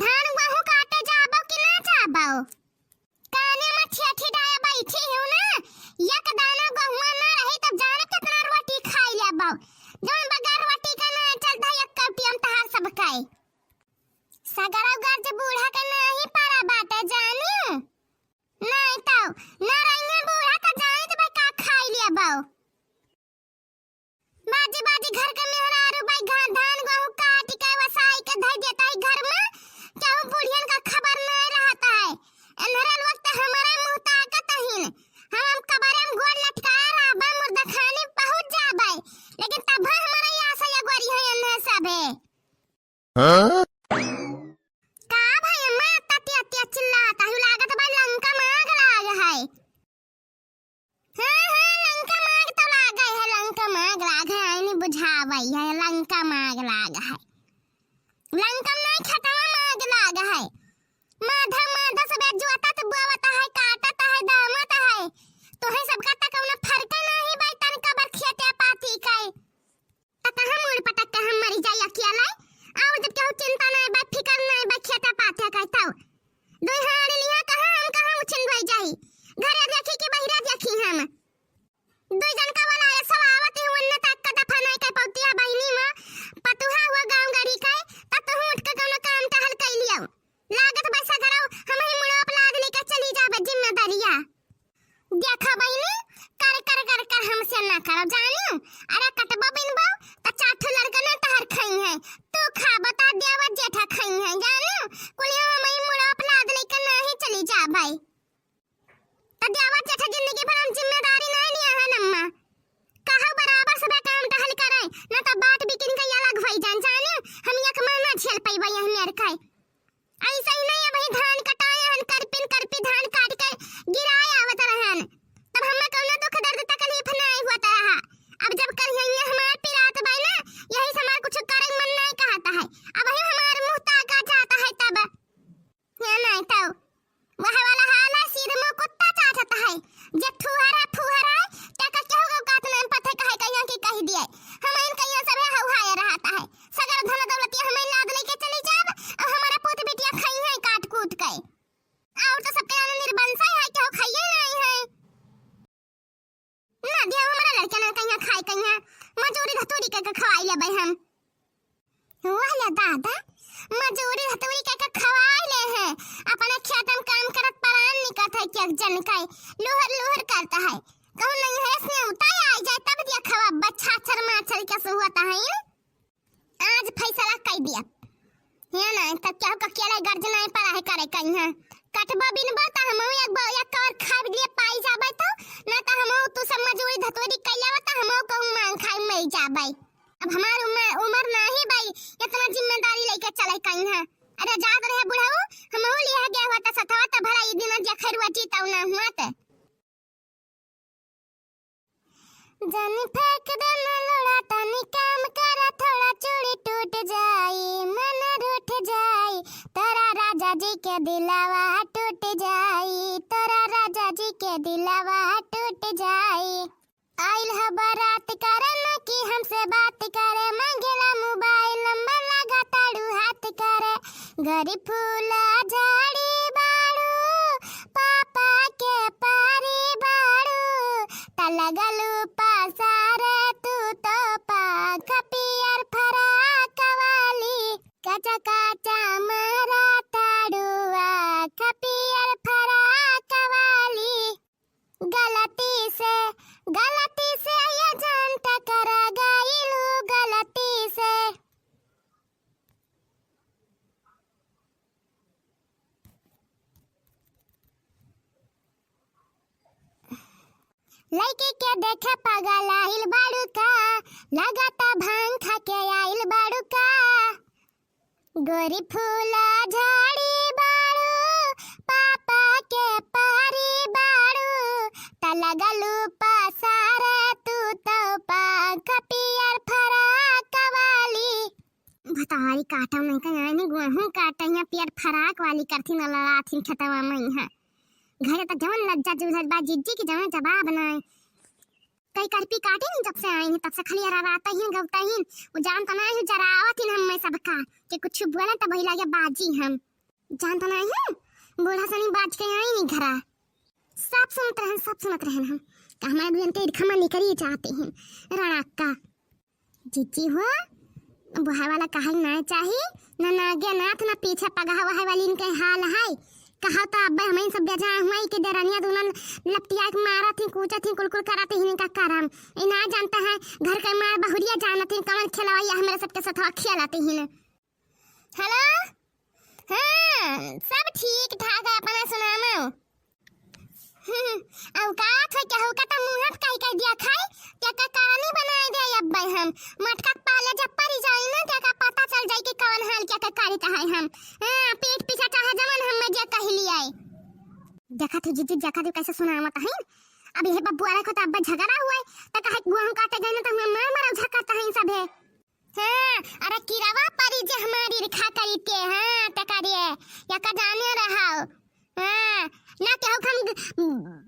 धान गेहूं काटे जाबो कि ना जाबो? काने में ठेठी डाया बैठी हूं ना, एक दाना गेहुआ ना रही तब जाने कितना रोटी खाई लेबो। जौन बगैर रोटी का ना चल धा एक कौटी हम तहार सब खाए। सगरा गर्ज बूढ़ा के नहीं पारा बाटे जानी नहीं तो ना रही बूढ़ा का जानी तो भाई का खाई लेबो। बाजी बाजी घर के मेहरारू भाई धान गेहूं काट के वसाई के धर देता है घर में, क्या बुढ़ियन का खबर नहीं रहता है। अंधेरे वक्त हमारे मुंह ताकत हिन हम कबारे में गोड़ लटकाए रहबा मुर्दा खाने पहुंच जाबे, लेकिन तब हमारा यहाँ से गोरी है अन्ना सबे। हां का भाई अम्मा तती अती चिल्लाता है, लागत भाई लंका मांग लाग है। हां लंका मांग तो लाग है, लंका मांग लाग है नहीं बुझावई है, लंका मांग लाग है। लंका नहीं खतवा मांग लाग है। माधा माधा सब जुआता तो बुआवता है, काटता है, दामता है, तो है सबका तक उन्हें फर्क नहीं भाई तन का बरखियाते पाती काई तक हम मुड़ पटक के हम मरी जाई अकेला और जब केहू चिंता नहीं बा फिकर नहीं बा खेता पाते कहता दो हाड़ लिया कहां उछिन भाई जाई घरे देखी कि बहिरा देखी हम दो जन का वाला है सब आवत है उन्ने तक का दफा नहीं कर पौतिया बहिनी में पतुहा हुआ गांव गड़ी का तब तो उठ के कोनो काम का हल कर लियो लागत पैसा कराओ हम ही मुड़ो अपलाद लेके चली जाबे जिम्मेदारिया देखा बहिनी कर हमसे ना करो जानो। अरे कटबो बिनबो त चाठो लड़का ने तहर खई है तू खा बता देवा जेठा खई है जानो कुलिया हम ही मुड़ो अपलाद लेके नहीं चली जा भाई त देवा जेठा जिंदगी भर हम जिम्मेदारी नहीं लिया है नम्मा कहो बराबर सब काम टहल करे ना त बाट बिकिन के अलग भई जानो हम एक महीना झेल पईबो यही मेर खाए ऐसा ही नहीं है भाई धान कटाए हन करपी धान काट के गिराए आवत रहन तब हमें कोनो दुख दर्द तकलीफ नहीं होता रहा। अब जब करिए हमारे पिरात भाई ना यही से हमारा कुछ करे मन नहीं कहता है, अब ही हमारे मुंह ताका जाता है तब या नहीं तो वह वाला हाल है सीधे मुंह कुत्ता चाटता है जे फुहरा तक क्या होगा कात नहीं पता कहे कहिया की कह दिए हम इन कहिया सब हवाए रहता है सगर धन दौलत हमें लाद लेके चली जाब और हमारा पुत बिटिया खाई है काट कूट के और तो सबके निर्बंसा है क्या खाइए नहीं है ना दिया हमारा लड़का ना कहिया खाए कहिया मजूरी धतूरी के खवाई ले भाई हम वाला दादा मजूरी धतूरी के खवाई ले हैं अपने खेत में काम करत परान निकत है क्या जन काई लोहर करता है कहूं नहीं है इसने उताय आ जाए तब दिया खवा बच्चा छर माछर के से होता है आज फैसला कर दिया है ना तब क्या का केले गर्ज नहीं पड़ा है करे कहिया कटबा बिनबा त हम एक कर खाब लिए पाई जाबे तो ना त हम तू सब मजूरी धतोरी कइलावा त हम कहूं मांग खाई मई जाबे। अब हमार उम्र नहीं भाई इतना जिम्मेदारी लेके चले कहिया अरे जात रहे बुढ़ाऊ हम लिया गया हुआ त सतवा त भरा ई दिन जे खरवा जीता ना हुआ त जानी फेंक देना लोड़ा तनी काम करा थोड़ा चूड़ी टूट जाई मन रूठ जाई तेरा राजा जी के दिलावा टूट जाई तेरा राजा जी के दिलावा टूट जाई आइल है बारात करे न कि हमसे बात करे मांगेला मोबाइल नंबर लगा ताड़ू हाथ करे गरीब फूला झाड़ी बाड़ू पापा के पारी बाड़ू तलगलू पासारे तू तो पाख पियर फराक वाली कचा कचा मारा ताड़ुआ खपियर फराक वाली गलती से ये जान टकरा गईलू गलती से लड़की के देखे पागल आइल बाड़ू का लगाता भांग खा के आइल बाड़ू का गोरी फूला झाड़ी बाड़ू पापा के पारी बाड़ू तलगलू पासारे तू तो पाख पियर फराक वाली भतारी काटा नहीं कहीं नहीं गेहूं काटा या पियर फराक वाली करथी न लड़ाथी खेतवा में है घरे तो जवन लज्जा जुझल बा जिज्जी की जवन जवाब नहीं कई करपी काटे नहीं जब से आई हैं तब से खाली अराता ही गवता ही वो जानता नहीं है जरा आवत ही हम मैं सबका कि कुछ बोला तब ही लगे बाजी हम जानता नहीं है बूढ़ा सनी बाज के आई नहीं घरा सब सुनत रहे हम कि हमारे बहन के खमा निकली चाहते हैं रणक्का जीजी हो बुहा वाला कहीं ना चाहिए ना नागे नाथ ना पीछे पगा वहा वाली इनके हाल है कहा तो अब हमें सब बेजा हुआ के दरनिया दोनों लपटिया के मारा थी कूचा थी कुलकुल कराते ही इनका करम ये ना जानता है घर का मार बहुरिया जानते कमर खिलावाया हमारे सबके साथ खिलाते ही ना हेलो हाँ सब ठीक ठाक है अपना सुनामो औकात है क्या होगा तो मुंह कहीं कह दिया खाई क्या का कहानी बनाए दे अब हम मटका पाले जब परी जाए ना क्या का पता चल जाए कि कौन हाल क्या का कारी कहां हम हां पेट पीछा चाहे जमन हम जे कह लिया देखा तू जीजी देखा तू कैसे सुना मत है अब ये बब्बू वाला को तो अब झगड़ा हुआ है तो कहे गुआ हम काटे गए ना तो हम मार मार झगड़ता है सब है हां अरे किरावा परी जे हमारी रखा करी के हां टका दे या का जाने रहा हां ना क्या हम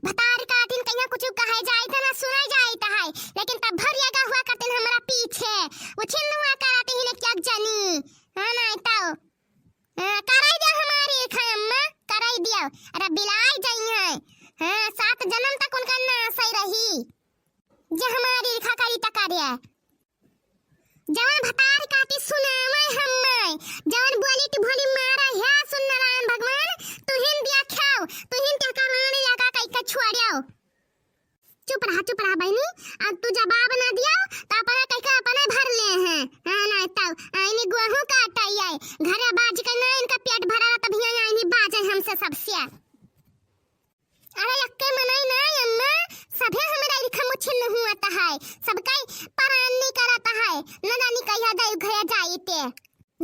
भतार काटिन कहीं कुछ कहे जाए था ना सुना जाए था है लेकिन तब भरियागा हुआ करते हमारा पीछे वो छिन हुआ कराते ही क्या जानी हां ना तो कराई दे हमारी खम्मा कराई दियो अरे बिलाई जाई है हां 7 जन्म तक उनका ना सही रही जे हमारी लिखा करी तका दे जवन भतार काटी सुनावे हम्मे जवन बोली ती भोली मारा है सुन नारायण भगवान तू हिन दिया खाओ तू हिन क्या कराने लगा कई का छोड़ियो चुप रहा बहनी अब तू जवाब ना दियो तो अपना कई का अपने भर ले हैं हां ना तब आईनी गुहू काटाई है घरे बाज के ना इनका पेट भरा तब ही आईनी बाजे हमसे सबसे अरे यक्के मनाई ना अम्मा सभे हमरा लिखा मुछिन हुआ ता है सबका परान नहीं करता है न जानी कहिया दई घरे जाईते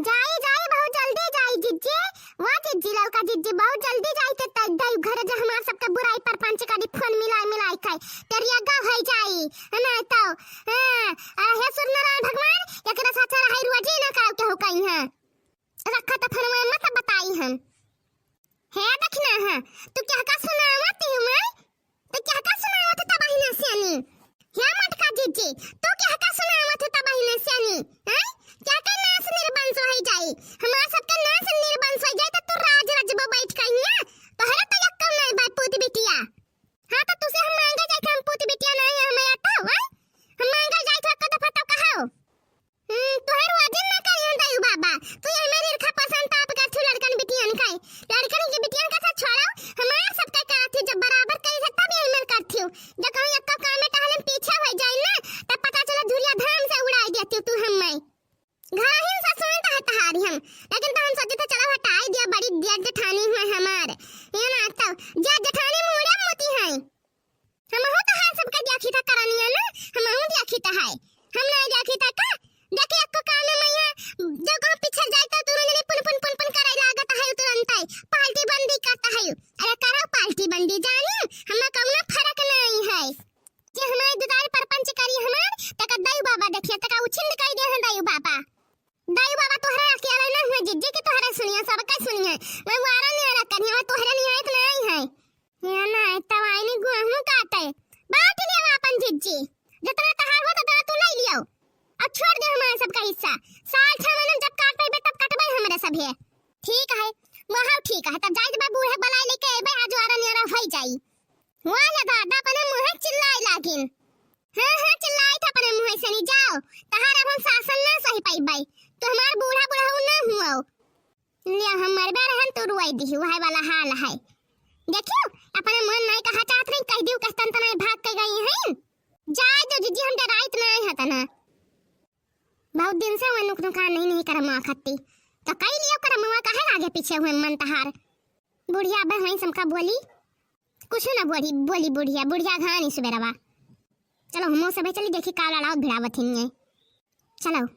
जाई बहुत जल्दी जाई जिज्जी वा जिज्जी लौका जिज्जी बहुत जल्दी जाईते तक दई घरे जे हमार सबके बुराई पर पंच का फोन मिलाई खाई तेरिया गाव है जाई ना तो हां हे सुरनारायण भगवान एकरा साथ रहाई रोजी ना कराव के हो कहीं है रखा तो फरमाए मत बताई हम है देखना है तू क्या का सुनावत है मैं तो क्या का सुनावत है तबाही ना सियानी या मटका जीजी तू क्या का सुनावत है तबाही ना सियानी हैं क्या का नास निर्बंस हो जाए हमार सबका नास निर्बंस हो जाए तो तू राज रजबो बैठ कहीं है तोहरा तो यक्कम नहीं बात पूत बिटिया हां तो तुसे हम मांगे जाए हम पूत बिटिया नहीं है हमें आता है हम मांगे जाए तो कद फटो कहाओ तोहर वजन ना करियन दाऊ बाबा तू ये मेरी रखा पसंद ताप का तू लड़कन बिटियन खाए लड़कन की बिटियन का साथ छोड़ो हमारा सबका काथी जब बराबर करी से तब ये मेल करती हूं जब कहीं अक्का काम में टहलन पीछे हो जाए ना तब पता चला धुरिया धाम से उड़ाई देती तू हम मैं घर ही से सुनता है तहारी हम लेकिन तो हम सोचे थे चलो हटाई दिया बड़ी जेठानी हुए हमार ये ना तो जेठानी मुड़े मोती है हम हो तो है सबका देखी था करानी है ना हम हो देखी था है हम नहीं देखी था का देखे अक्का काम में मैया जो को पीछे जाए तो तू ने पुन कराई लागत है तुरंत ही पार्टी बंदी करता है अरे करो पार्टी बंदी जानी हमरा कौनो फर्क नहीं है जे हमारे दुदार परपंच करी हमार तका दाऊ बाबा देखिए तका उछिंद कई दे हैं दाऊ बाबा तोहरा अकेला ना हुए जिज्जी की तोहरा सुनिए सबका सुनिए मैं वारा नहीं आ करिए मैं तोहरा नहीं आयत नहीं है या ना तब आईनी गुहू काटे बात ले अपन जिज्जी जितना तहार हो तो तू ले लियो अब छोड़ दे हमारे सबका हिस्सा साल 6 महीने जब काट पाइबे तब काटबे हमरा सब है ठीक है वहां ठीक है तब जाई बा बूढ़े बलाई लेके एबे आज वारा नेरा होई जाई वाला दादा अपने मुंह चिल्लाई लागिन हां चिल्लाई था अपने मुंह से नहीं जाओ तहार अब हम शासन ना सही पाइबे तो हमार बूढ़ा ना हुआ ले हमार बार हम तो रुआई दी वह वाला हाल है देखियो अपने मन नहीं कहा चाहत नहीं कह दियो कस्तन तना भाग के गई है जाए तो जीजी हम डराइत नहीं हता ना बहुत दिन से मैं नुकसान नहीं करम खत्ती तो कई लियो करम काहे आगे पीछे हुए मन तहार बुढ़िया बे वहीं समका बोली कुछ ना बोली बुढ़िया घानी सुबेरवा चलो हम सब चली देखी का लड़ाओ भिड़ावत हिन्ने चलो